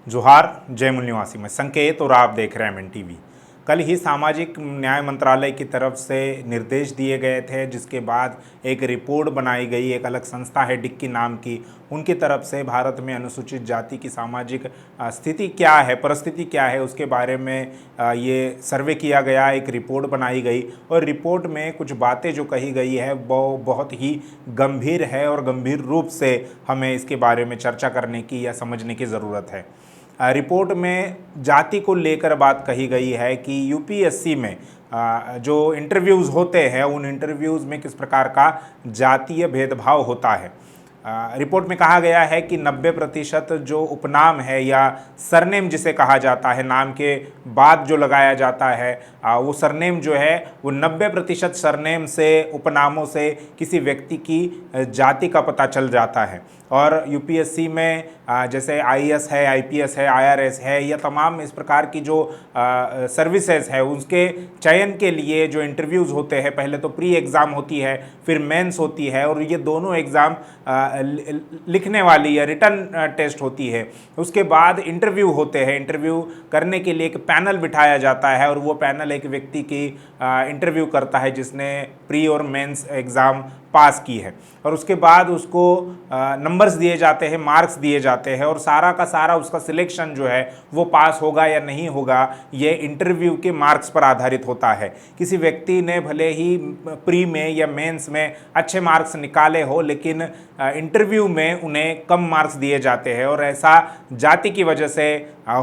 जोहार, जय मूल निवासी। मैं संकेत और आप देख रहे हैं MNTV। कल ही सामाजिक न्याय मंत्रालय की तरफ से निर्देश दिए गए थे, जिसके बाद एक रिपोर्ट बनाई गई। एक अलग संस्था है डिक्की नाम की, उनकी तरफ से भारत में अनुसूचित जाति की सामाजिक स्थिति क्या है, परिस्थिति क्या है, उसके बारे में ये सर्वे किया गया, एक रिपोर्ट बनाई गई। और रिपोर्ट में कुछ बातें जो कही गई है वो बहुत ही गंभीर है और गंभीर रूप से हमें इसके बारे में चर्चा करने की या समझने की ज़रूरत है। रिपोर्ट में जाति को लेकर बात कही गई है कि यूपीएससी में जो इंटरव्यूज़ होते हैं, उन इंटरव्यूज़ में किस प्रकार का जातीय भेदभाव होता है। रिपोर्ट में कहा गया है कि 90% जो उपनाम है या सरनेम जिसे कहा जाता है, नाम के बाद जो लगाया जाता है, वो सरनेम जो है वो 90% सरनेम से, उपनामों से किसी व्यक्ति की जाति का पता चल जाता है। और यूपीएससी में जैसे आईएएस है, आईपीएस है, आईआरएस है, या तमाम इस प्रकार की जो सर्विसेज है, उसके चयन के लिए जो इंटरव्यूज़ होते हैं, पहले तो प्री एग्ज़ाम होती है, फिर मेंस होती है, और ये दोनों एग्ज़ाम लिखने वाली या रिटर्न टेस्ट होती है। उसके बाद इंटरव्यू होते हैं। इंटरव्यू करने के लिए एक पैनल बिठाया जाता है, और वो पैनल एक व्यक्ति की इंटरव्यू करता है जिसने प्री और मेंस एग्ज़ाम पास की है। और उसके बाद उसको नंबर्स दिए जाते हैं, मार्क्स दिए जाते हैं, और सारा का सारा उसका सिलेक्शन जो है वो पास होगा या नहीं होगा, ये इंटरव्यू के मार्क्स पर आधारित होता है। किसी व्यक्ति ने भले ही प्री में या मेंस में अच्छे मार्क्स निकाले हो, लेकिन इंटरव्यू में उन्हें कम मार्क्स दिए जाते हैं, और ऐसा जाति की वजह से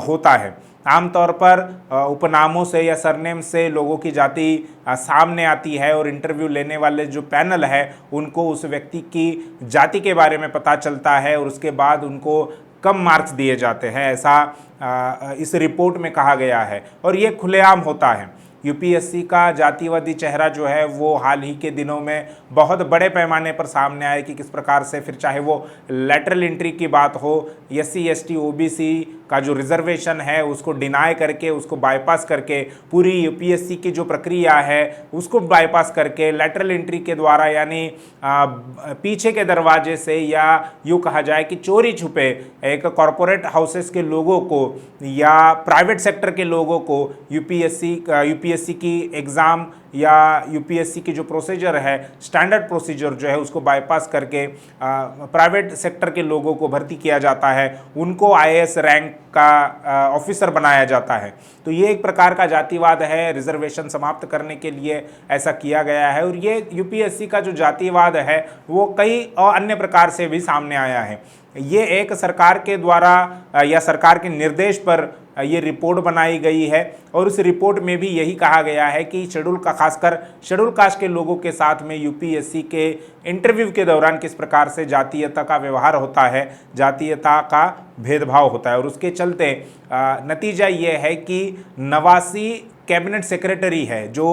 होता है। आमतौर पर उपनामों से या सरनेम से लोगों की जाति सामने आती है, और इंटरव्यू लेने वाले जो पैनल है उनको उस व्यक्ति की जाति के बारे में पता चलता है, और उसके बाद उनको कम मार्क्स दिए जाते हैं। ऐसा इस रिपोर्ट में कहा गया है, और ये खुलेआम होता है। यूपीएससी का जातिवादी चेहरा जो है वो हाल ही के दिनों में बहुत बड़े पैमाने पर सामने आया कि किस प्रकार से, फिर चाहे वो लैटरल एंट्री की बात हो, SC ST OBC का जो रिजर्वेशन है उसको डिनाई करके, उसको बाईपास करके, पूरी यूपीएससी की जो प्रक्रिया है उसको बाईपास करके लैटरल एंट्री के द्वारा, यानी पीछे के दरवाजे से, या यूँ कहा जाए कि चोरी छुपे एक कॉरपोरेट हाउसेस के लोगों को या प्राइवेट सेक्टर के लोगों को यूपीएससी की एग्ज़ाम या यूपीएससी की जो प्रोसीजर है, स्टैंडर्ड प्रोसीजर जो है, उसको बाईपास करके प्राइवेट सेक्टर के लोगों को भर्ती किया जाता है, उनको आईएएस रैंक का ऑफिसर बनाया जाता है। तो ये एक प्रकार का जातिवाद है। रिजर्वेशन समाप्त करने के लिए ऐसा किया गया है, और ये यूपीएससी का जो जातिवाद है वो कई अन्य प्रकार से भी सामने आया है। ये एक सरकार के द्वारा या सरकार के निर्देश पर ये रिपोर्ट बनाई गई है, और उस रिपोर्ट में भी यही कहा गया है कि खासकर शेड्यूल कास्ट के लोगों के साथ में यूपीएससी के इंटरव्यू के दौरान किस प्रकार से जातीयता का व्यवहार होता है, जातीयता का भेदभाव होता है। और उसके चलते नतीजा ये है कि 89 कैबिनेट सेक्रेटरी है जो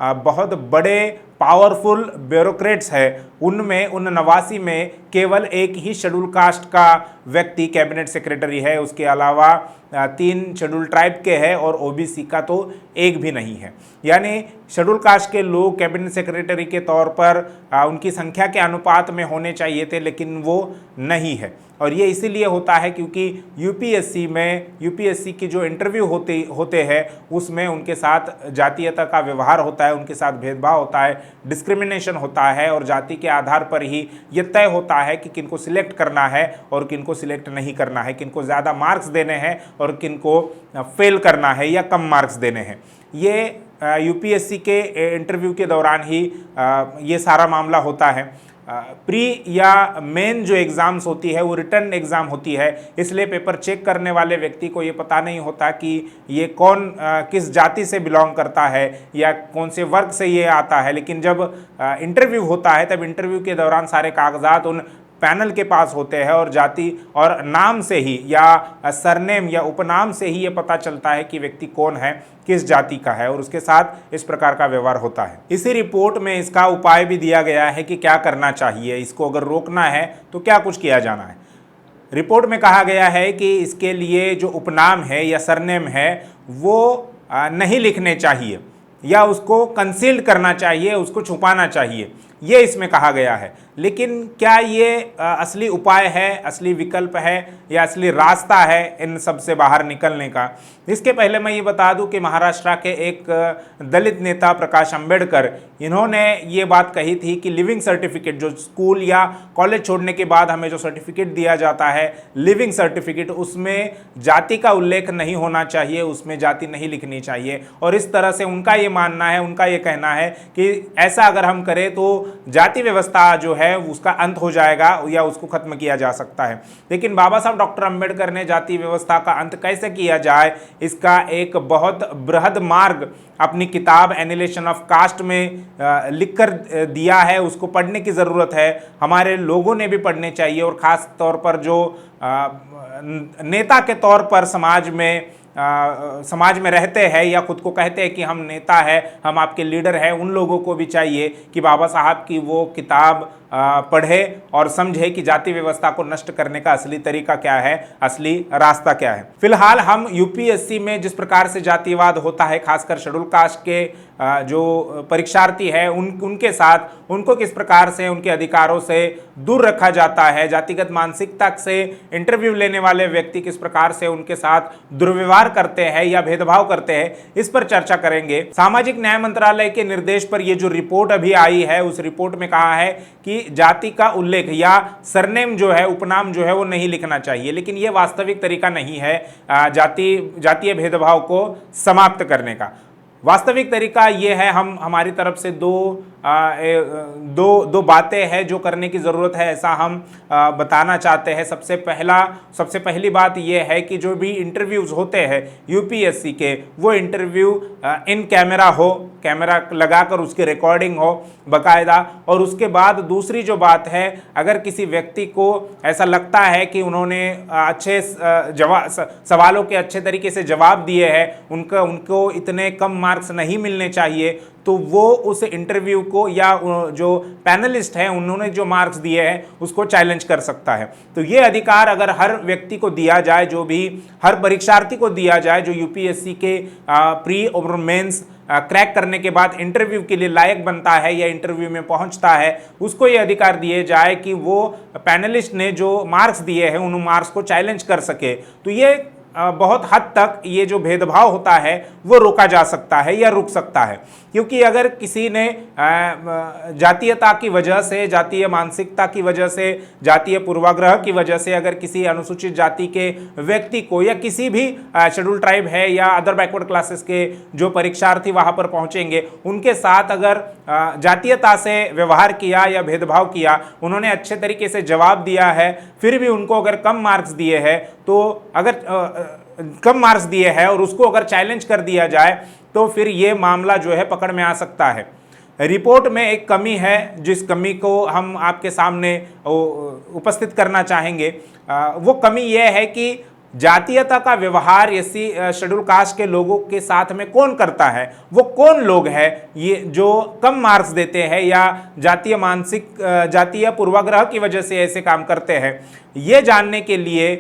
बहुत बड़े पावरफुल ब्यूरोक्रेट्स है, उनमें उन 89 में केवल एक ही शेड्यूल कास्ट का व्यक्ति कैबिनेट सेक्रेटरी है। उसके अलावा 3 शेड्यूल ट्राइब के हैं, और ओबीसी का तो एक भी नहीं है। यानी शेड्यूल कास्ट के लोग कैबिनेट सेक्रेटरी के तौर पर उनकी संख्या के अनुपात में होने चाहिए थे, लेकिन वो नहीं है। और ये इसीलिए होता है क्योंकि यूपीएससी की जो इंटरव्यू होते हैं उसमें उनके साथ जातीयता का व्यवहार होता है, उनके साथ भेदभाव होता है, डिस्क्रिमिनेशन होता है, और जाति के आधार पर ही ये तय होता है कि किनको सिलेक्ट करना है और किनको सिलेक्ट नहीं करना है, किनको ज़्यादा मार्क्स देने हैं और किनको फेल करना है या कम मार्क्स देने हैं। ये यूपीएससी के इंटरव्यू के दौरान ही ये सारा मामला होता है। प्री या मेन जो एग्ज़ाम्स होती है वो रिटर्न एग्ज़ाम होती है, इसलिए पेपर चेक करने वाले व्यक्ति को ये पता नहीं होता कि ये कौन किस जाति से बिलोंग करता है या कौन से वर्ग से ये आता है। लेकिन जब इंटरव्यू होता है तब इंटरव्यू के दौरान सारे कागजात उन पैनल के पास होते हैं, और जाति और नाम से ही या सरनेम या उपनाम से ही ये पता चलता है कि व्यक्ति कौन है, किस जाति का है, और उसके साथ इस प्रकार का व्यवहार होता है। इसी रिपोर्ट में इसका उपाय भी दिया गया है कि क्या करना चाहिए, इसको अगर रोकना है तो क्या कुछ किया जाना है। रिपोर्ट में कहा गया है कि इसके लिए जो उपनाम है या सरनेम है वो नहीं लिखने चाहिए, या उसको कंसील्ड करना चाहिए, उसको छुपाना चाहिए, ये इसमें कहा गया है। लेकिन क्या ये असली उपाय है, असली विकल्प है या असली रास्ता है इन सब से बाहर निकलने का? इसके पहले मैं ये बता दूं कि महाराष्ट्र के एक दलित नेता प्रकाश अंबेडकर, इन्होंने ये बात कही थी कि लिविंग सर्टिफिकेट, जो स्कूल या कॉलेज छोड़ने के बाद हमें जो सर्टिफिकेट दिया जाता है लिविंग सर्टिफिकेट, उसमें जाति का उल्लेख नहीं होना चाहिए, उसमें जाति नहीं लिखनी चाहिए। और इस तरह से उनका ये मानना है, उनका ये कहना है कि ऐसा अगर हम करें तो जाति व्यवस्था जो है उसका अंत हो जाएगा या उसको खत्म किया जा सकता है। लेकिन बाबा साहब डॉक्टर अंबेडकर ने जाति व्यवस्था का अंत कैसे किया जाए, इसका एक बहुत बृहद मार्ग अपनी किताब एनिहिलेशन ऑफ कास्ट में लिखकर दिया है। उसको पढ़ने की ज़रूरत है, हमारे लोगों ने भी पढ़ने चाहिए। और ख़ास तौर पर जो नेता के तौर पर समाज में रहते हैं या खुद को कहते हैं कि हम नेता है, हम आपके लीडर हैं, उन लोगों को भी चाहिए कि बाबा साहब की वो किताब पढ़े और समझे कि जाति व्यवस्था को नष्ट करने का असली तरीका क्या है, असली रास्ता क्या है। फिलहाल हम यूपीएससी में जिस प्रकार से जातिवाद होता है, खासकर शेड्यूल कास्ट के जो परीक्षार्थी है उनके साथ उनको किस प्रकार से उनके अधिकारों से दूर रखा जाता है, जातिगत मानसिकता से इंटरव्यू लेने वाले व्यक्ति किस प्रकार से उनके साथ दुर्व्यवहार करते हैं या भेदभाव करते हैं, इस पर चर्चा करेंगे। सामाजिक न्याय मंत्रालय के निर्देश पर यह जो रिपोर्ट अभी आई है, उस रिपोर्ट में कहा है कि जाति का उल्लेख या सरनेम जो है, उपनाम जो है वो नहीं लिखना चाहिए। लेकिन यह वास्तविक तरीका नहीं है जातीय भेदभाव को समाप्त करने का। वास्तविक तरीका ये है, हमारी तरफ से दो बातें हैं जो करने की ज़रूरत है, ऐसा हम बताना चाहते हैं। सबसे पहली बात यह है कि जो भी इंटरव्यूज़ होते हैं यूपीएससी के, वो इंटरव्यू इन कैमरा हो, कैमरा लगाकर उसकी रिकॉर्डिंग हो बाकायदा। और उसके बाद दूसरी जो बात है, अगर किसी व्यक्ति को ऐसा लगता है कि उन्होंने अच्छे सवालों के अच्छे तरीके से जवाब दिए हैं, उनको इतने कम मार्क्स नहीं मिलने चाहिए, तो वो उस इंटरव्यू को या जो पैनलिस्ट हैं उन्होंने जो मार्क्स दिए हैं उसको चैलेंज कर सकता है। तो ये अधिकार अगर हर व्यक्ति को दिया जाए, जो भी हर परीक्षार्थी को दिया जाए जो यूपीएससी के प्री और मेंस क्रैक करने के बाद इंटरव्यू के लिए लायक बनता है या इंटरव्यू में पहुंचता है, उसको ये अधिकार दिए जाए कि वो पैनलिस्ट ने जो मार्क्स दिए हैं उन मार्क्स को चैलेंज कर सके। तो ये बहुत हद तक ये जो भेदभाव होता है वो रोका जा सकता है या रुक सकता है। क्योंकि अगर किसी ने जातीयता की वजह से, जातीय मानसिकता की वजह से, जातीय पूर्वाग्रह की वजह से अगर किसी अनुसूचित जाति के व्यक्ति को या किसी भी शेड्यूल ट्राइब है या अदर बैकवर्ड क्लासेस के जो परीक्षार्थी वहाँ पर पहुँचेंगे, उनके साथ अगर जातीयता से व्यवहार किया या भेदभाव किया, उन्होंने अच्छे तरीके से जवाब दिया है, फिर भी उनको अगर कम मार्क्स दिए हैं, तो अगर कम मार्क्स दिए हैं और उसको अगर चैलेंज कर दिया जाए तो फिर ये मामला जो है पकड़ में आ सकता है। रिपोर्ट में एक कमी है, जिस कमी को हम आपके सामने उपस्थित करना चाहेंगे। वो कमी ये है कि जातीयता का व्यवहार एससी शेड्यूल कास्ट के लोगों के साथ में कौन करता है, वो कौन लोग हैं ये जो कम मार्क्स देते हैं या जातीय पूर्वाग्रह की वजह से ऐसे काम करते हैं, ये जानने के लिए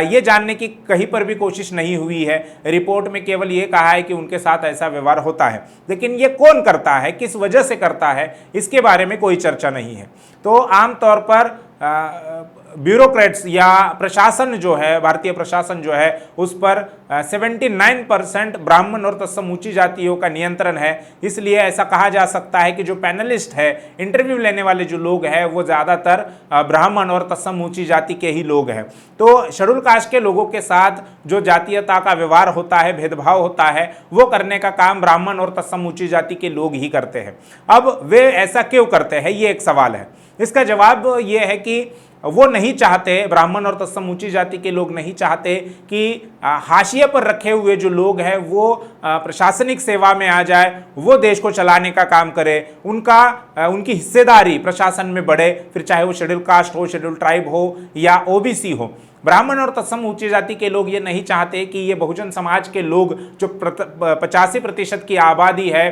ये जानने की कहीं पर भी कोशिश नहीं हुई है। रिपोर्ट में केवल ये कहा है कि उनके साथ ऐसा व्यवहार होता है, लेकिन ये कौन करता है, किस वजह से करता है, इसके बारे में कोई चर्चा नहीं है। तो आमतौर पर ब्यूरोक्रेट्स या प्रशासन जो है, भारतीय प्रशासन जो है, उस पर 79% ब्राह्मण और तत्सम ऊंची जातियों का नियंत्रण है। इसलिए ऐसा कहा जा सकता है कि जो पैनलिस्ट है, इंटरव्यू लेने वाले जो लोग हैं, वो ज़्यादातर ब्राह्मण और तत्सम ऊंची जाति के ही लोग हैं। तो शेड्यूल कास्ट के लोगों के साथ जो जातीयता का व्यवहार होता है, भेदभाव होता है, वो करने का काम ब्राह्मण और तत्सम ऊंची जाति के लोग ही करते हैं। अब वे ऐसा क्यों करते हैं, ये एक सवाल है। इसका जवाब ये है कि वो नहीं चाहते, ब्राह्मण और तत्सम ऊंची जाति के लोग नहीं चाहते कि हाशिए पर रखे हुए जो लोग हैं वो प्रशासनिक सेवा में आ जाए, वो देश को चलाने का काम करे, उनकी हिस्सेदारी प्रशासन में बढ़े, फिर चाहे वो शेड्यूल कास्ट हो, शेड्यूल ट्राइब हो या ओबीसी हो। ब्राह्मण और तत्सम ऊंची जाति के लोग ये नहीं चाहते कि ये बहुजन समाज के लोग जो 85% की आबादी है,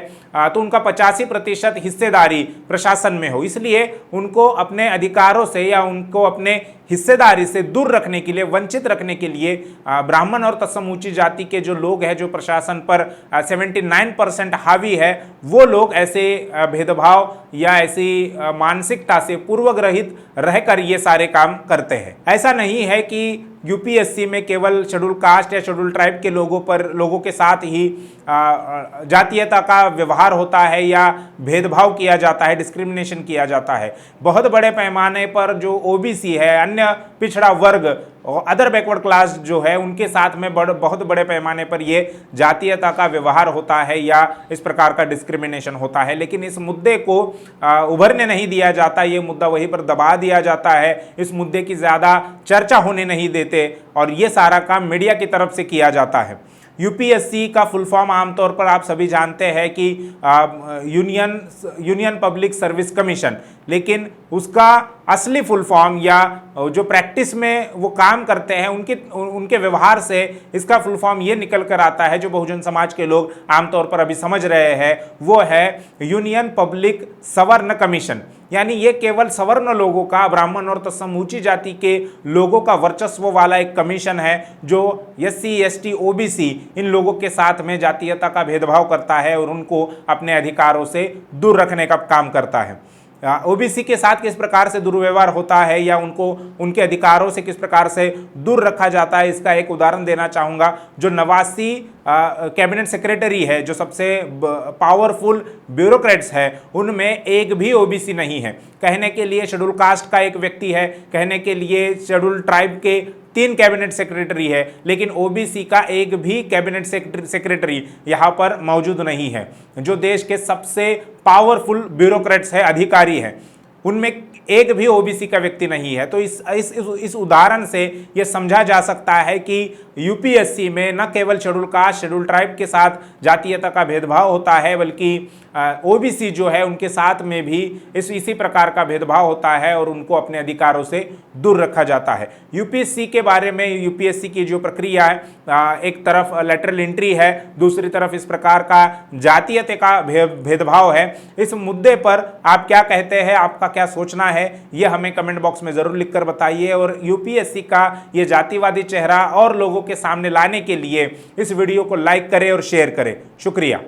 तो उनका 85% हिस्सेदारी प्रशासन में हो। इसलिए उनको अपने अधिकारों से या उनको अपने हिस्सेदारी से दूर रखने के लिए, वंचित रखने के लिए ब्राह्मण और तत्सम ऊंची जाति के जो लोग हैं, जो प्रशासन पर 79% हावी है, वो लोग ऐसे भेदभाव या ऐसी मानसिकता से पूर्वग्रहित रहकर ये सारे काम करते हैं। ऐसा नहीं है कि यूपीएससी में केवल शेड्यूल कास्ट या शेड्यूल ट्राइब के लोगों के साथ ही जातीयता का व्यवहार होता है या भेदभाव किया जाता है, डिस्क्रिमिनेशन किया जाता है। बहुत बड़े पैमाने पर जो ओबीसी है, अन्य पिछड़ा वर्ग और अदर बैकवर्ड क्लास जो है, उनके साथ में बहुत बड़े पैमाने पर ये जातीयता का व्यवहार होता है या इस प्रकार का डिस्क्रिमिनेशन होता है। लेकिन इस मुद्दे को उभरने नहीं दिया जाता, ये मुद्दा वहीं पर दबा दिया जाता है, इस मुद्दे की ज़्यादा चर्चा होने नहीं देते और ये सारा काम मीडिया की तरफ से किया जाता है। यूपीएससी का फुल फॉर्म आमतौर पर आप सभी जानते हैं कि यूनियन पब्लिक सर्विस कमीशन, लेकिन उसका असली फुल फॉर्म या जो प्रैक्टिस में वो काम करते हैं उनके व्यवहार से इसका फुल फॉर्म ये निकल कर आता है, जो बहुजन समाज के लोग आमतौर पर अभी समझ रहे हैं, वो है यूनियन पब्लिक सवर्ण कमीशन। यानी ये केवल सवर्ण लोगों का, ब्राह्मण और तत्सम ऊंची जाति के लोगों का वर्चस्व वाला एक कमीशन है, जो एससी, एसटी, ओबीसी इन लोगों के साथ में जातीयता का भेदभाव करता है और उनको अपने अधिकारों से दूर रखने का काम करता है। ओबीसी के साथ किस प्रकार से दुर्व्यवहार होता है या उनको उनके अधिकारों से किस प्रकार से दूर रखा जाता है, इसका एक उदाहरण देना चाहूँगा। जो 89 कैबिनेट सेक्रेटरी है, जो सबसे पावरफुल ब्यूरोक्रेट्स है, उनमें एक भी ओबीसी नहीं है। कहने के लिए शेड्यूल कास्ट का एक व्यक्ति है, कहने के लिए शेड्यूल ट्राइब के 3 कैबिनेट सेक्रेटरी है, लेकिन ओबीसी का एक भी कैबिनेट सेक्रेटरी यहाँ पर मौजूद नहीं है। जो देश के सबसे पावरफुल ब्यूरोक्रेट्स है, अधिकारी हैं, उनमें एक भी ओबीसी का व्यक्ति नहीं है। तो इस उदाहरण से यह समझा जा सकता है कि यूपीएससी में न केवल शेड्यूल कास्ट, शेड्यूल ट्राइब के साथ जातीयता का भेदभाव होता है, बल्कि ओबीसी जो है उनके साथ में भी इसी प्रकार का भेदभाव होता है और उनको अपने अधिकारों से दूर रखा जाता है। यूपीएससी के बारे में, यूपीएससी की जो प्रक्रिया है, एक तरफ लेटरल एंट्री है, दूसरी तरफ इस प्रकार का जातीयता का भेदभाव है। इस मुद्दे पर आप क्या कहते हैं, आपका क्या सोचना है, ये हमें कमेंट बॉक्स में ज़रूर लिखकर बताइए। और यूपीएससी का ये जातिवादी चेहरा और लोगों के सामने लाने के लिए इस वीडियो को लाइक करें और शेयर करें। शुक्रिया।